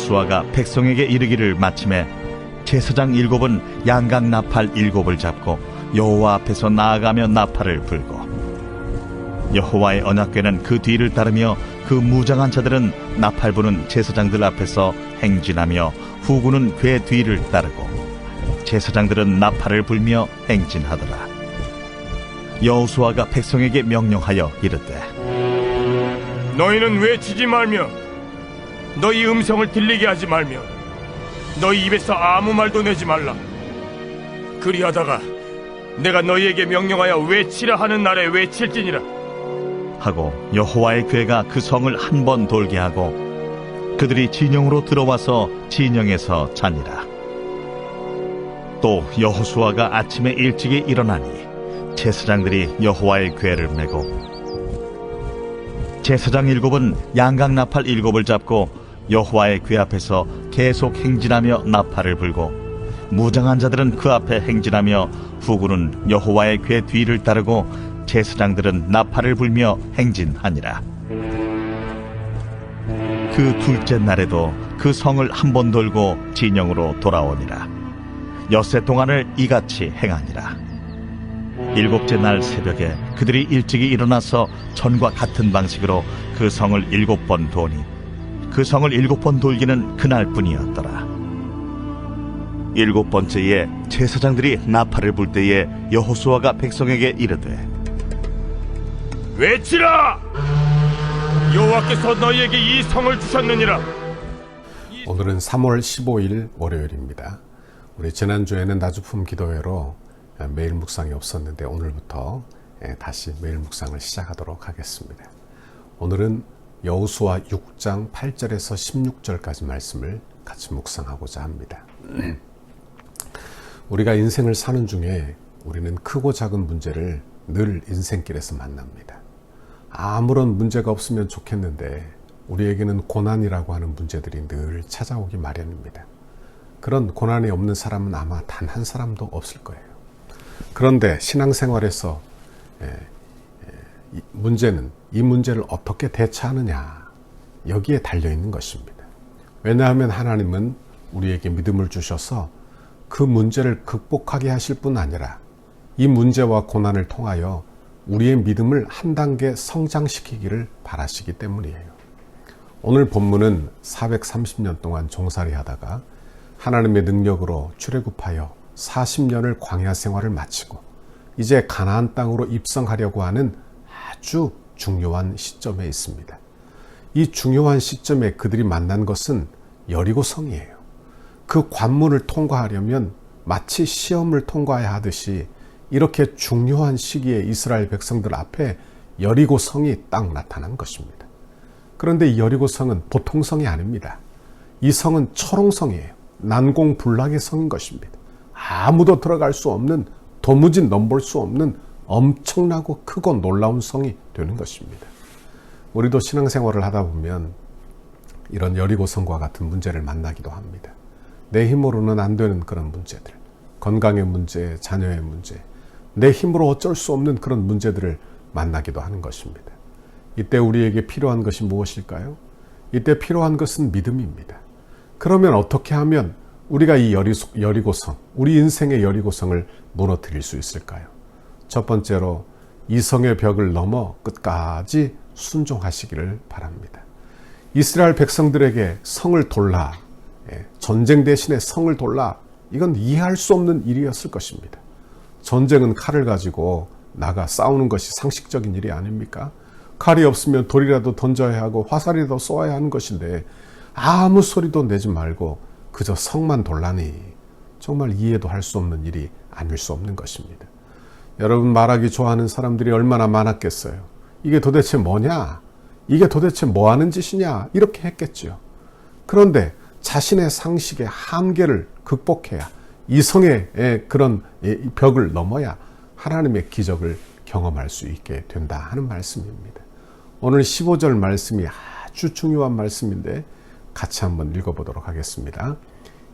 여호수아가 백성에게 이르기를 마침에 제사장 7은 양각 나팔 7을 잡고 여호와 앞에서 나아가며 나팔을 불고 여호와의 언약궤는 그 뒤를 따르며 그 무장한 자들은 나팔 부는 제사장들 앞에서 행진하며 후구는 궤 뒤를 따르고 제사장들은 나팔을 불며 행진하더라. 여호수아가 백성에게 명령하여 이르되 너희는 외치지 말며 너희 음성을 들리게 하지 말며 너희 입에서 아무 말도 내지 말라. 그리하다가 내가 너희에게 명령하여 외치라 하는 날에 외칠지니라 하고 여호와의 궤가 그 성을 한 번 돌게 하고 그들이 진영으로 들어와서 진영에서 자니라. 또 여호수아가 아침에 일찍이 일어나니 제사장들이 여호와의 궤를 메고 제사장 7은 양각 나팔 7을 잡고 여호와의 궤 앞에서 계속 행진하며 나팔을 불고 무장한 자들은 그 앞에 행진하며 후구는 여호와의 궤 뒤를 따르고 제사장들은 나팔을 불며 행진하니라. 그 둘째 날에도 그 성을 한 번 돌고 진영으로 돌아오니라. 엿새 동안을 이같이 행하니라. 7째 날 새벽에 그들이 일찍이 일어나서 전과 같은 방식으로 그 성을 7번 도니 그 성을 7번 돌기는 그날뿐이었더라. 7번째에 제사장들이 나팔을 불 때에 여호수아가 백성에게 이르되 외치라! 여호와께서 너희에게 이 성을 주셨느니라. 오늘은 3월 15일 월요일입니다. 우리 지난주에는 나주품 기도회로 매일 묵상이 없었는데 오늘부터 다시 매일 묵상을 시작하도록 하겠습니다. 오늘은 여호수아 6장 8절에서 16절까지 말씀을 같이 묵상하고자 합니다. 우리가 인생을 사는 중에 우리는 크고 작은 문제를 늘 인생길에서 만납니다. 아무런 문제가 없으면 좋겠는데 우리에게는 고난이라고 하는 문제들이 늘 찾아오기 마련입니다. 그런 고난이 없는 사람은 아마 단 한 사람도 없을 거예요. 그런데 신앙생활에서 이 문제를 어떻게 대처하느냐, 여기에 달려있는 것입니다. 왜냐하면 하나님은 우리에게 믿음을 주셔서 그 문제를 극복하게 하실 뿐 아니라 이 문제와 고난을 통하여 우리의 믿음을 한 단계 성장시키기를 바라시기 때문이에요. 오늘 본문은 430년 동안 종살이 하다가 하나님의 능력으로 출애굽하여 40년을 광야 생활을 마치고 이제 가나안 땅으로 입성하려고 하는 아주 중요한 시점에 있습니다. 이 중요한 시점에 그들이 만난 것은 여리고성이에요. 그 관문을 통과하려면 마치 시험을 통과해야 하듯이 이렇게 중요한 시기에 이스라엘 백성들 앞에 여리고성이 딱 나타난 것입니다. 그런데 이 여리고성은 보통 성이 아닙니다. 이 성은 철옹성이에요. 난공불락의 성인 것입니다. 아무도 들어갈 수 없는, 도무지 넘볼 수 없는 엄청나고 크고 놀라운 성이 되는 것입니다. 우리도 신앙생활을 하다 보면 이런 여리고성과 같은 문제를 만나기도 합니다. 내 힘으로는 안 되는 그런 문제들, 건강의 문제, 자녀의 문제, 내 힘으로 어쩔 수 없는 그런 문제들을 만나기도 하는 것입니다. 이때 우리에게 필요한 것이 무엇일까요? 이때 필요한 것은 믿음입니다. 그러면 어떻게 하면 우리가 이 여리고성, 우리 인생의 여리고성을 무너뜨릴 수 있을까요? 첫 번째로 이 성의 벽을 넘어 끝까지 순종하시기를 바랍니다. 이스라엘 백성들에게 성을 돌라, 전쟁 대신에 성을 돌라, 이건 이해할 수 없는 일이었을 것입니다. 전쟁은 칼을 가지고 나가 싸우는 것이 상식적인 일이 아닙니까? 칼이 없으면 돌이라도 던져야 하고 화살이라도 쏘아야 하는 것인데 아무 소리도 내지 말고 그저 성만 돌라니 정말 이해도 할 수 없는 일이 아닐 수 없는 것입니다. 여러분, 말하기 좋아하는 사람들이 얼마나 많았겠어요. 이게 도대체 뭐냐? 이게 도대체 뭐 하는 짓이냐? 이렇게 했겠죠. 그런데 자신의 상식의 한계를 극복해야, 이 성의 그런 벽을 넘어야 하나님의 기적을 경험할 수 있게 된다 하는 말씀입니다. 오늘 15절 말씀이 아주 중요한 말씀인데 같이 한번 읽어보도록 하겠습니다.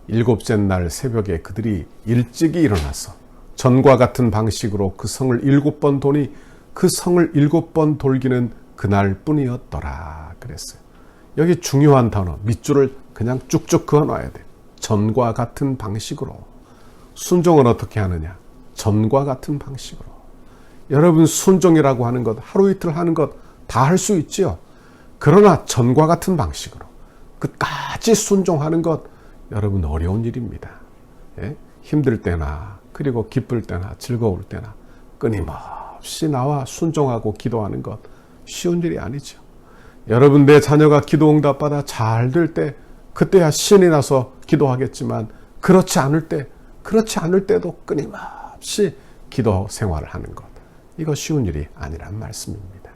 7째 날 새벽에 그들이 일찍이 일어나서 전과 같은 방식으로 그 성을 7번 도니 그 성을 7번 돌기는 그날 뿐이었더라 그랬어요. 여기 중요한 단어 밑줄을 그냥 쭉쭉 그어놔야 돼. 전과 같은 방식으로. 순종을 어떻게 하느냐? 전과 같은 방식으로. 여러분 순종이라고 하는 것, 하루 이틀 하는 것 다 할 수 있지요. 그러나 전과 같은 방식으로 끝까지 순종하는 것, 여러분 어려운 일입니다. 예? 힘들 때나 그리고 기쁠 때나 즐거울 때나 끊임없이 나와 순종하고 기도하는 것 쉬운 일이 아니죠. 여러분 내 자녀가 기도 응답받아 잘 될 때 그때야 신이 나서 기도하겠지만 그렇지 않을 때도 끊임없이 기도 생활을 하는 것, 이거 쉬운 일이 아니란 말씀입니다.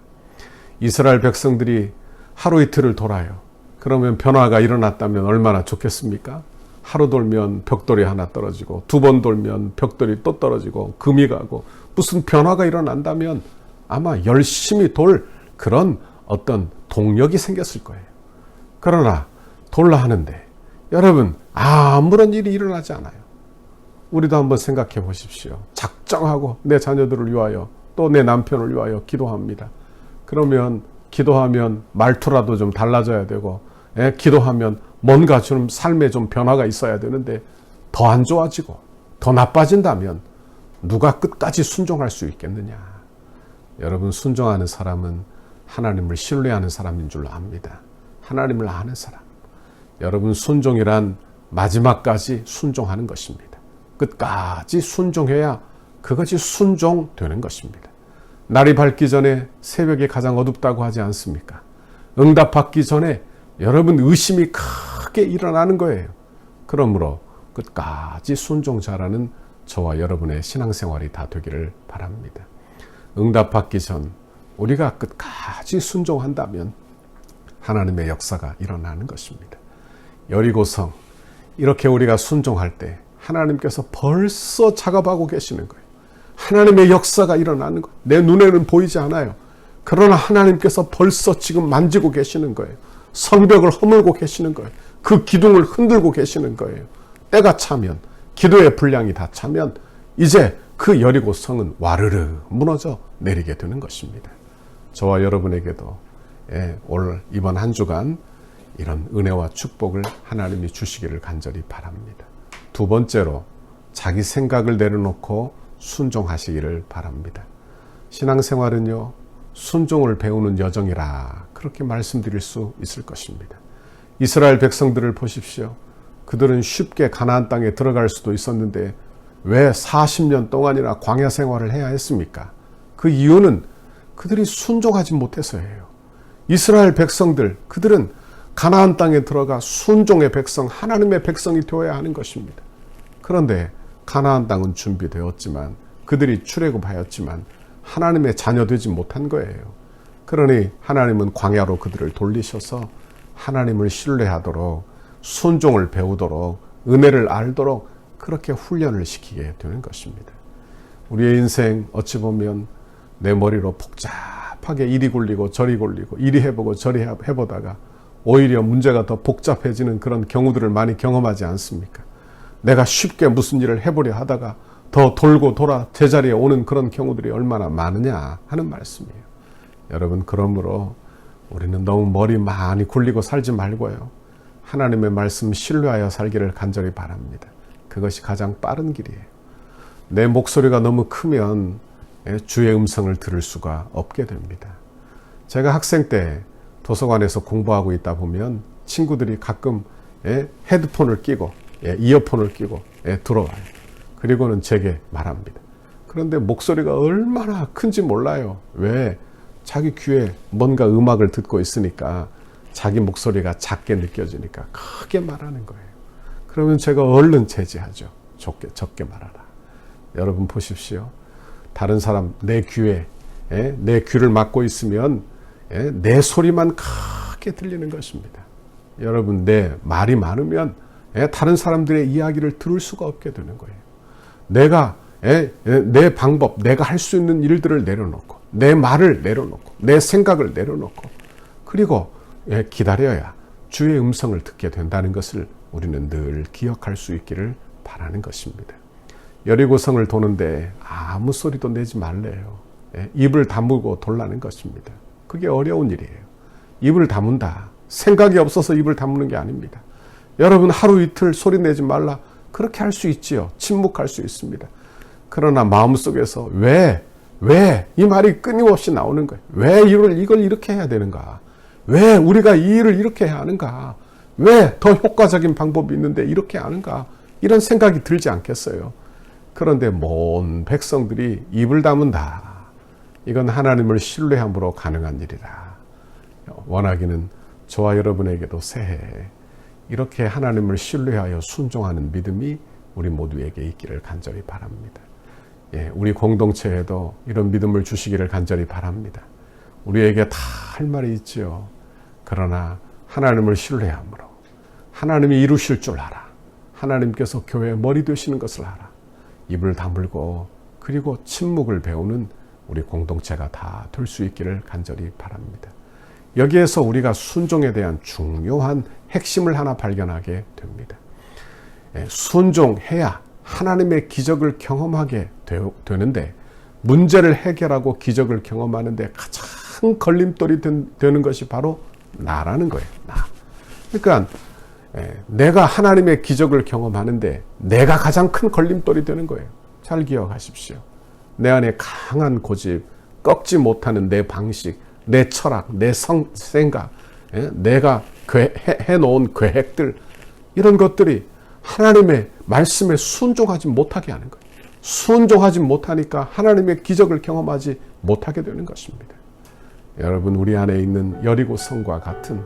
이스라엘 백성들이 하루 이틀을 돌아요. 그러면 변화가 일어났다면 얼마나 좋겠습니까? 하루 돌면 벽돌이 하나 떨어지고 두 번 돌면 벽돌이 또 떨어지고 금이 가고 무슨 변화가 일어난다면 아마 열심히 돌 그런 어떤 동력이 생겼을 거예요. 그러나 돌라 하는데 여러분 아무런 일이 일어나지 않아요. 우리도 한번 생각해 보십시오. 작정하고 내 자녀들을 위하여 또 내 남편을 위하여 기도합니다. 그러면 기도하면 말투라도 좀 달라져야 되고, 기도하면 뭔가 좀 삶에 좀 변화가 있어야 되는데 더 안 좋아지고 더 나빠진다면 누가 끝까지 순종할 수 있겠느냐? 여러분 순종하는 사람은 하나님을 신뢰하는 사람인 줄로 압니다. 하나님을 아는 사람. 여러분 순종이란 마지막까지 순종하는 것입니다. 끝까지 순종해야 그것이 순종되는 것입니다. 날이 밝기 전에 새벽이 가장 어둡다고 하지 않습니까? 응답받기 전에 여러분 의심이 크게 일어나는 거예요. 그러므로 끝까지 순종자라는 저와 여러분의 신앙생활이 다 되기를 바랍니다. 응답받기 전 우리가 끝까지 순종한다면 하나님의 역사가 일어나는 것입니다. 여리고성, 이렇게 우리가 순종할 때 하나님께서 벌써 작업하고 계시는 거예요. 하나님의 역사가 일어나는 거예요. 내 눈에는 보이지 않아요. 그러나 하나님께서 벌써 지금 만지고 계시는 거예요. 성벽을 허물고 계시는 거예요. 그 기둥을 흔들고 계시는 거예요. 때가 차면, 기도의 분량이 다 차면 이제 그 여리고성은 와르르 무너져 내리게 되는 것입니다. 저와 여러분에게도 올 이번 한 주간 이런 은혜와 축복을 하나님이 주시기를 간절히 바랍니다. 두 번째로 자기 생각을 내려놓고 순종하시기를 바랍니다. 신앙생활은요, 순종을 배우는 여정이라 그렇게 말씀드릴 수 있을 것입니다. 이스라엘 백성들을 보십시오. 그들은 쉽게 가나안 땅에 들어갈 수도 있었는데 왜 40년 동안이나 광야 생활을 해야 했습니까? 그 이유는 그들이 순종하지 못해서예요. 이스라엘 백성들, 그들은 가나안 땅에 들어가 순종의 백성, 하나님의 백성이 되어야 하는 것입니다. 그런데 가나안 땅은 준비되었지만 그들이 출애굽하였지만 하나님의 자녀 되지 못한 거예요. 그러니 하나님은 광야로 그들을 돌리셔서 하나님을 신뢰하도록, 순종을 배우도록, 은혜를 알도록 그렇게 훈련을 시키게 되는 것입니다. 우리의 인생 어찌 보면 내 머리로 복잡하게 이리 굴리고 저리 굴리고 이리 해보고 저리 해보다가 오히려 문제가 더 복잡해지는 그런 경우들을 많이 경험하지 않습니까? 내가 쉽게 무슨 일을 해보려 하다가 더 돌고 돌아 제자리에 오는 그런 경우들이 얼마나 많으냐 하는 말씀이에요. 여러분, 그러므로 우리는 너무 머리 많이 굴리고 살지 말고요, 하나님의 말씀 신뢰하여 살기를 간절히 바랍니다. 그것이 가장 빠른 길이에요. 내 목소리가 너무 크면 주의 음성을 들을 수가 없게 됩니다. 제가 학생 때 도서관에서 공부하고 있다 보면 친구들이 가끔 헤드폰을 끼고 이어폰을 끼고 들어와요. 그리고는 제게 말합니다. 그런데 목소리가 얼마나 큰지 몰라요. 왜? 자기 귀에 뭔가 음악을 듣고 있으니까 자기 목소리가 작게 느껴지니까 크게 말하는 거예요. 그러면 제가 얼른 제지하죠. 적게 말하라. 여러분 보십시오. 다른 사람 내 귀에 내 귀를 막고 있으면 내 소리만 크게 들리는 것입니다. 여러분, 내 말이 많으면 다른 사람들의 이야기를 들을 수가 없게 되는 거예요. 내가 내 방법, 내가 할 수 있는 일들을 내려놓고, 내 말을 내려놓고, 내 생각을 내려놓고, 그리고 기다려야 주의 음성을 듣게 된다는 것을 우리는 늘 기억할 수 있기를 바라는 것입니다. 여리고성을 도는데 아무 소리도 내지 말래요. 입을 다물고 돌라는 것입니다. 그게 어려운 일이에요. 입을 다문다, 생각이 없어서 입을 다무는 게 아닙니다. 여러분 하루 이틀 소리 내지 말라. 그렇게 할 수 있지요. 침묵할 수 있습니다. 그러나 마음속에서 왜 이 말이 끊임없이 나오는 거예요. 왜 이걸 이렇게 해야 되는가? 왜 우리가 이 일을 이렇게 해야 하는가? 왜 더 효과적인 방법이 있는데 이렇게 하는가? 이런 생각이 들지 않겠어요? 그런데 모든 백성들이 입을 다문다. 이건 하나님을 신뢰함으로 가능한 일이라. 원하기는 저와 여러분에게도 새해 이렇게 하나님을 신뢰하여 순종하는 믿음이 우리 모두에게 있기를 간절히 바랍니다. 예, 우리 공동체에도 이런 믿음을 주시기를 간절히 바랍니다. 우리에게 다 할 말이 있지요. 그러나 하나님을 신뢰함으로 하나님이 이루실 줄 알아. 하나님께서 교회의 머리 되시는 것을 알아. 입을 다물고 그리고 침묵을 배우는 우리 공동체가 다 될 수 있기를 간절히 바랍니다. 여기에서 우리가 순종에 대한 중요한 핵심을 하나 발견하게 됩니다. 순종해야 하나님의 기적을 경험하게 되는데 문제를 해결하고 기적을 경험하는데 가장 걸림돌이 되는 것이 바로 나라는 거예요. 나. 그러니까 내가 하나님의 기적을 경험하는데 내가 가장 큰 걸림돌이 되는 거예요. 잘 기억하십시오. 내 안에 강한 고집, 꺾지 못하는 내 방식, 내 철학, 내 생각, 내가 해놓은 계획들, 이런 것들이 하나님의 말씀에 순종하지 못하게 하는 거예요. 순종하지 못하니까 하나님의 기적을 경험하지 못하게 되는 것입니다. 여러분, 우리 안에 있는 여리고성과 같은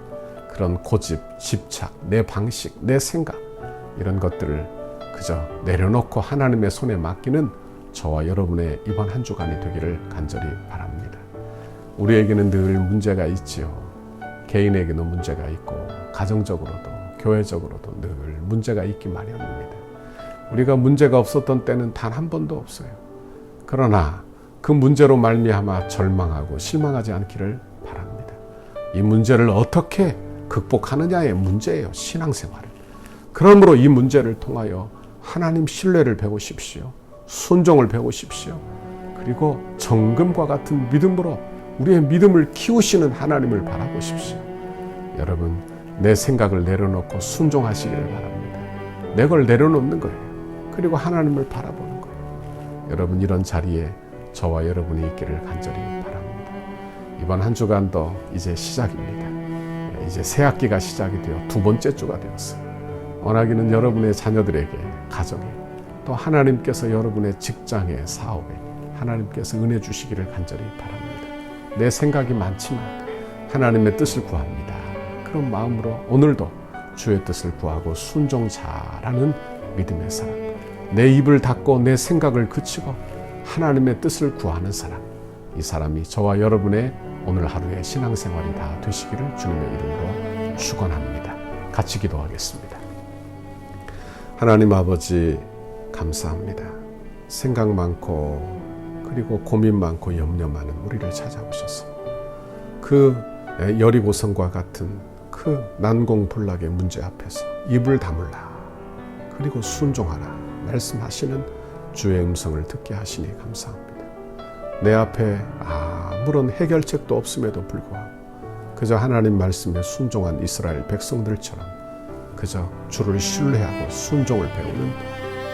그런 고집, 집착, 내 방식, 내 생각, 이런 것들을 그저 내려놓고 하나님의 손에 맡기는 저와 여러분의 이번 한 주간이 되기를 간절히 바랍니다. 우리에게는 늘 문제가 있지요. 개인에게도 문제가 있고 가정적으로도 교회적으로도 늘 문제가 있기 마련입니다. 우리가 문제가 없었던 때는 단 한 번도 없어요. 그러나 그 문제로 말미암아 절망하고 실망하지 않기를 바랍니다. 이 문제를 어떻게 극복하느냐의 문제예요. 신앙생활은. 그러므로 이 문제를 통하여 하나님 신뢰를 배우십시오. 순종을 배우십시오. 그리고 정금과 같은 믿음으로 우리의 믿음을 키우시는 하나님을 바라보십시오. 여러분, 내 생각을 내려놓고 순종하시기를 바랍니다. 내 걸 내려놓는 거예요. 그리고 하나님을 바라보는 거예요. 여러분, 이런 자리에 저와 여러분이 있기를 간절히 바랍니다. 이번 한 주간도 이제 시작입니다. 이제 새 학기가 시작이 되어 두 번째 주가 되었어요. 원하기는 여러분의 자녀들에게, 가정에, 또 하나님께서 여러분의 직장에, 사업에 하나님께서 은혜 주시기를 간절히 바랍니다. 내 생각이 많지만 하나님의 뜻을 구합니다. 그런 마음으로 오늘도 주의 뜻을 구하고 순종 잘하는 믿음의 사람, 내 입을 닫고 내 생각을 그치고 하나님의 뜻을 구하는 사람, 이 사람이 저와 여러분의 오늘 하루의 신앙생활이 다 되시기를 주님의 이름으로 축원합니다. 같이 기도하겠습니다. 하나님 아버지, 감사합니다. 생각 많고 그리고 고민 많고 염려 많은 우리를 찾아오셔서 그 여리고성과 같은 그 난공불락의 문제 앞에서 입을 다물라, 그리고 순종하라 말씀하시는 주의 음성을 듣게 하시니 감사합니다. 내 앞에 아무런 해결책도 없음에도 불구하고 그저 하나님 말씀에 순종한 이스라엘 백성들처럼 그저 주를 신뢰하고 순종을 배우는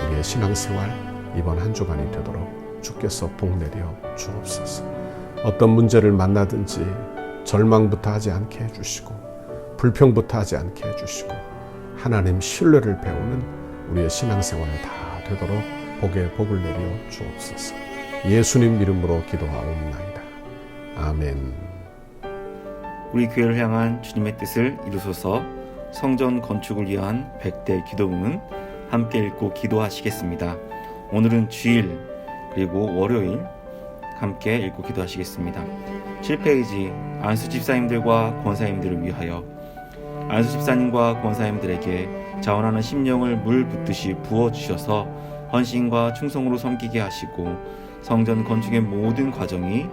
우리의 신앙생활 이번 한 주간이 되도록 주께서 복내려 주옵소서. 어떤 문제를 만나든지 절망부터 하지 않게 해주시고 불평부터 하지 않게 해주시고 하나님 신뢰를 배우는 우리의 신앙생활이 다 되도록 복에 복을 내려 주옵소서. 예수님 이름으로 기도하옵나이다. 아멘. 우리 교회를 향한 주님의 뜻을 이루소서. 성전 건축을 위한 100대 기도문은 함께 읽고 기도하시겠습니다. 오늘은 주일 그리고 월요일 함께 읽고 기도하시겠습니다. 7페이지 안수 집사님들과 권사님들을 위하여. 안수 집사님과 권사님들에게 자원하는 심령을 물 붓듯이 부어주셔서 헌신과 충성으로 섬기게 하시고 성전 건축의 모든 과정이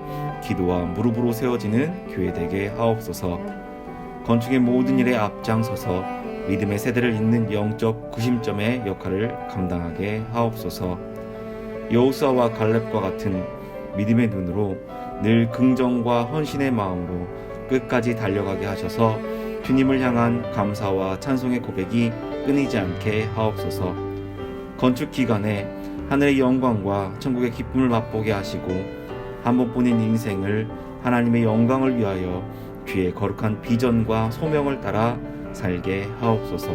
기도와 무릎으로 세워지는 교회 되게 하옵소서. 건축의 모든 일에 앞장서서 믿음의 세대를 잇는 영적 구심점의 역할을 감당하게 하옵소서. 여호수아와 갈렙과 같은 믿음의 눈으로 늘 긍정과 헌신의 마음으로 끝까지 달려가게 하셔서 주님을 향한 감사와 찬송의 고백이 끊이지 않게 하옵소서. 건축 기간에 하늘의 영광과 천국의 기쁨을 맛보게 하시고 한 번뿐인 인생을 하나님의 영광을 위하여 주의 거룩한 비전과 소명을 따라 살게 하옵소서.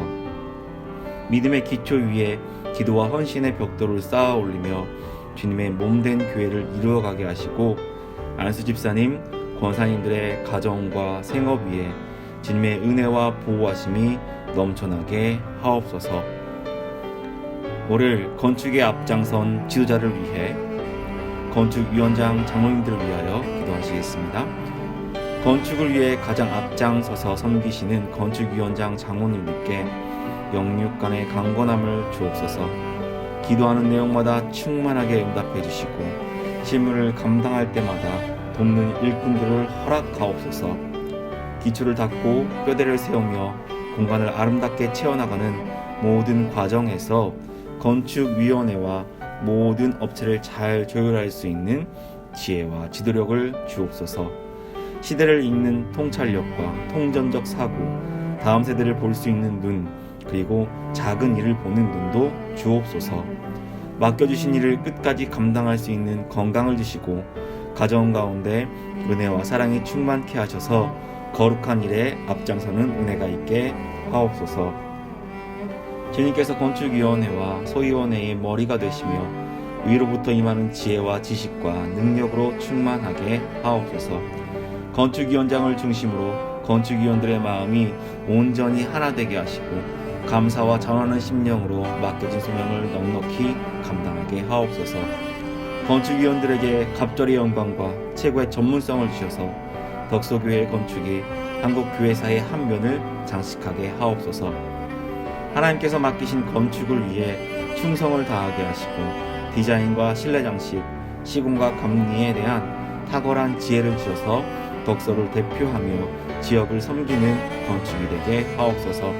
믿음의 기초 위에 기도와 헌신의 벽돌을 쌓아 올리며 주님의 몸된 교회를 이루어가게 하시고 안수 집사님, 권사님들의 가정과 생업 위에 주님의 은혜와 보호하심이 넘쳐나게 하옵소서. 오늘 건축에 앞장선 지도자를 위해 건축위원장 장로님들을 위하여 기도하시겠습니다. 건축을 위해 가장 앞장서서 섬기시는 건축위원장 장로님들께 영육간의 강건함을 주옵소서. 기도하는 내용마다 충만하게 응답해 주시고 실무를 감당할 때마다 돕는 일꾼들을 허락하옵소서. 기초를 닦고 뼈대를 세우며 공간을 아름답게 채워나가는 모든 과정에서 건축위원회와 모든 업체를 잘 조율할 수 있는 지혜와 지도력을 주옵소서. 시대를 읽는 통찰력과 통전적 사고, 다음 세대를 볼 수 있는 눈, 그리고 작은 일을 보는 눈도 주옵소서. 맡겨주신 일을 끝까지 감당할 수 있는 건강을 주시고 가정 가운데 은혜와 사랑이 충만케 하셔서 거룩한 일에 앞장서는 은혜가 있게 하옵소서. 주님께서 건축위원회와 소위원회의 머리가 되시며 위로부터 임하는 지혜와 지식과 능력으로 충만하게 하옵소서. 건축위원장을 중심으로 건축위원들의 마음이 온전히 하나 되게 하시고 감사와 전하는 심령으로 맡겨진 소명을 넉넉히 감당하게 하옵소서. 건축위원들에게 갑절의 영광과 최고의 전문성을 주셔서 덕소교회 건축이 한국교회사의 한 면을 장식하게 하옵소서. 하나님께서 맡기신 건축을 위해 충성을 다하게 하시고 디자인과 실내 장식, 시공과 감리에 대한 탁월한 지혜를 주셔서 덕소를 대표하며 지역을 섬기는 건축이 되게 하옵소서.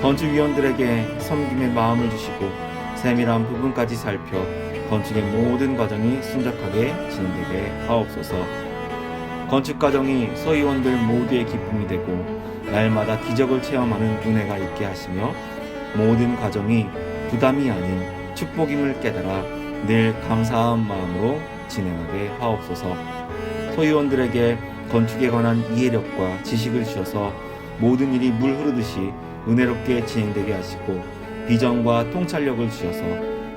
건축위원들에게 섬김의 마음을 주시고 세밀한 부분까지 살펴 건축의 모든 과정이 순적하게 진행되게 하옵소서. 건축 과정이 소위원들 모두의 기쁨이 되고 날마다 기적을 체험하는 은혜가 있게 하시며 모든 과정이 부담이 아닌 축복임을 깨달아 늘 감사한 마음으로 진행하게 하옵소서. 소위원들에게 건축에 관한 이해력과 지식을 주셔서 모든 일이 물 흐르듯이 은혜롭게 진행되게 하시고 비전과 통찰력을 주셔서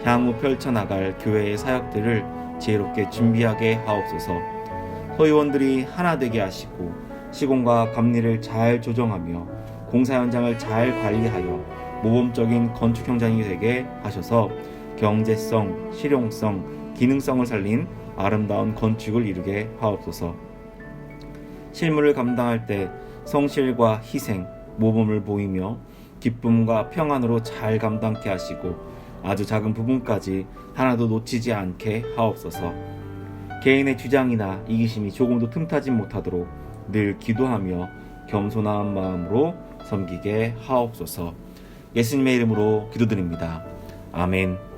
향후 펼쳐나갈 교회의 사역들을 지혜롭게 준비하게 하옵소서. 소위원들이 하나 되게 하시고 시공과 감리를 잘 조정하며 공사 현장을 잘 관리하여 모범적인 건축 현장이 되게 하셔서 경제성, 실용성, 기능성을 살린 아름다운 건축을 이루게 하옵소서. 실무를 감당할 때 성실과 희생, 모범을 보이며 기쁨과 평안으로 잘 감당케 하시고 아주 작은 부분까지 하나도 놓치지 않게 하옵소서. 개인의 주장이나 이기심이 조금도 틈타지 못하도록 늘 기도하며 겸손한 마음으로 섬기게 하옵소서. 예수님의 이름으로 기도드립니다. 아멘.